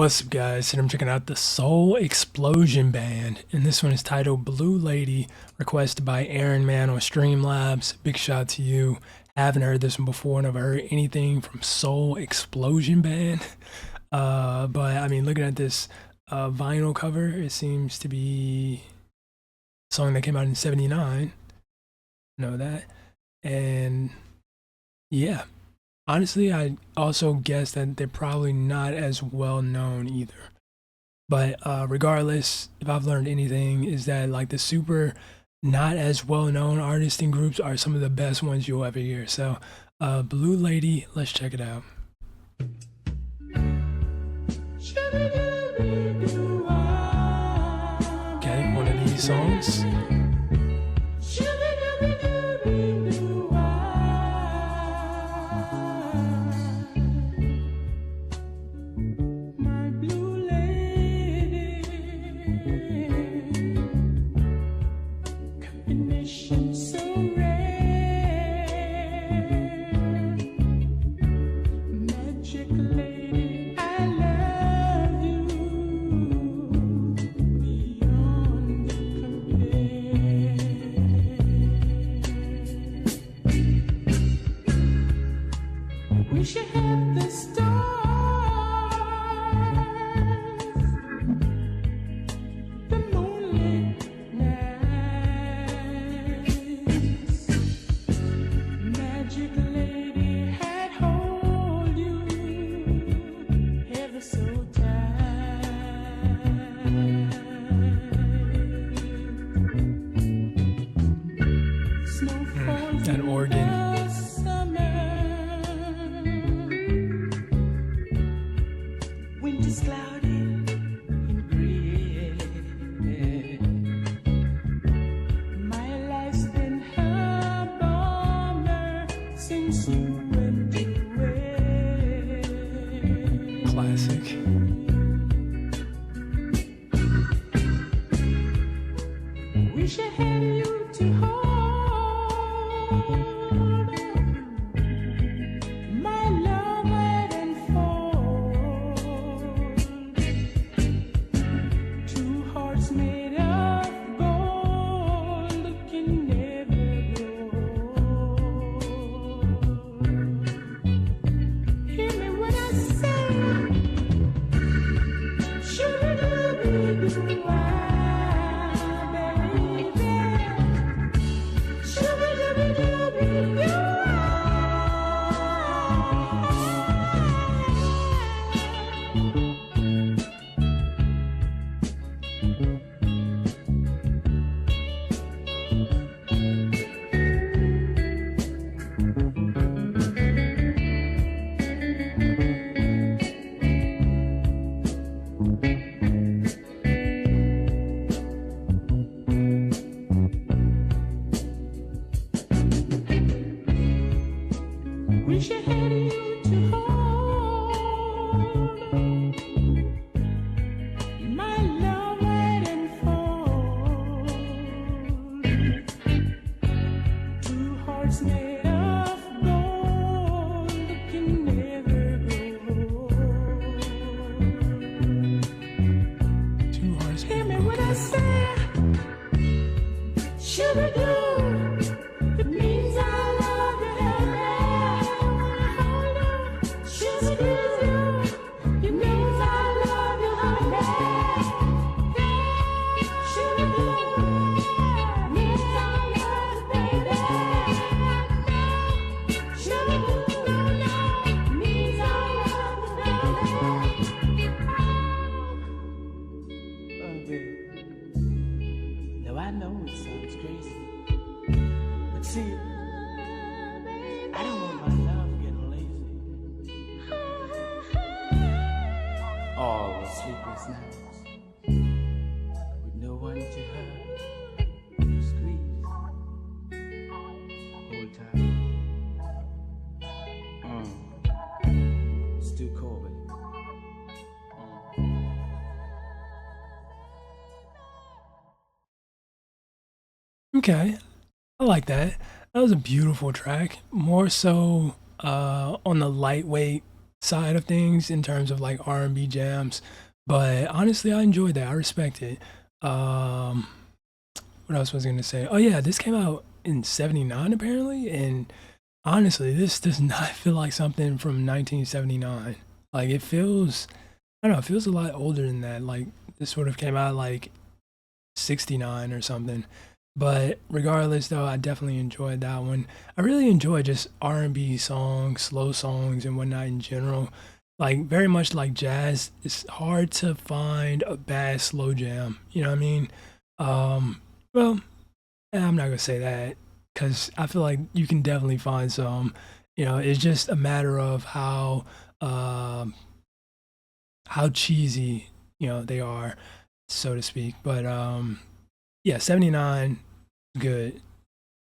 What's up, guys? And I'm checking out the Soul Explosion Band, and this one is titled Blue Lady, requested by Aaron Man on Streamlabs. Big shout out to you. I haven't heard this one before, and I've heard anything from Soul Explosion Band. But I mean, looking at this vinyl cover, it seems to be a song that came out in '79. Know that, and yeah. Honestly, I also guess that they're probably not as well known either. But regardless, if I've learned anything, is that like the super not as well known artists and groups are some of the best ones you'll ever hear. So, Blue Lady, let's check it out. Okay, one of these songs. We should have the stars, the moonlit nights. Magic lady had hold you ever so tight. Snowfall That organ. Winter's cloudy and gray. My life's been a bummer since you went away. Classic. Wish I had you to hold. My love let unfold. Two hearts made of gold that can never grow. Hear me when I say, shoo-doo-doo-doo-doo-wah, baby. Shoo-doo-doo-doo-doo-wah. Wish I had you to hold. My love let unfold. Two hearts made of gold that can never grow. Two hearts. Hear me when I say, shoo-doo-doo. It means I love you, honey. Shoo-doo-doo. It means I love you, honey. Shoo-doo-doo. Means I love you, baby. Shoo-doo-doo. Means I love you, darling. Oh, baby. Now I know it sounds crazy, but see, I don't want my love getting lazy. All the sleepless nights with no one to hug, squeeze, hold tight. It's too cold, baby. Okay, I like that. That was a beautiful track. More so on the lightweight side of things in terms of like R&B jams. But honestly, I enjoyed that. I respect it. Um, what else was I gonna say? Oh yeah, this came out in '79 apparently, and honestly, this does not feel like something from 1979. Like it feels, I don't know, it feels a lot older than that. Like this sort of came out like '69 or something. But regardless, though, I definitely enjoyed that one. I really enjoy just R&B songs, slow songs, and whatnot in general. Like very much like jazz, it's hard to find a bad slow jam. You know what I mean? Um, well, I'm not gonna say that because I feel like you can definitely find some. You know, it's just a matter of um, how cheesy they are, so to speak. But yeah, '79 good.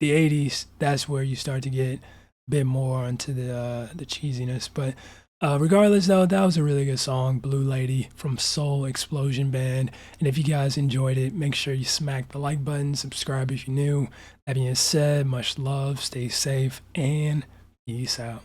The '80s, that's where you start to get a bit more into the cheesiness. But regardless, though, that was a really good song, "Blue Lady" from Soul Explosion Band. And if you guys enjoyed it, make sure you smack the like button, subscribe if you're new. That being said, much love, stay safe, and peace out.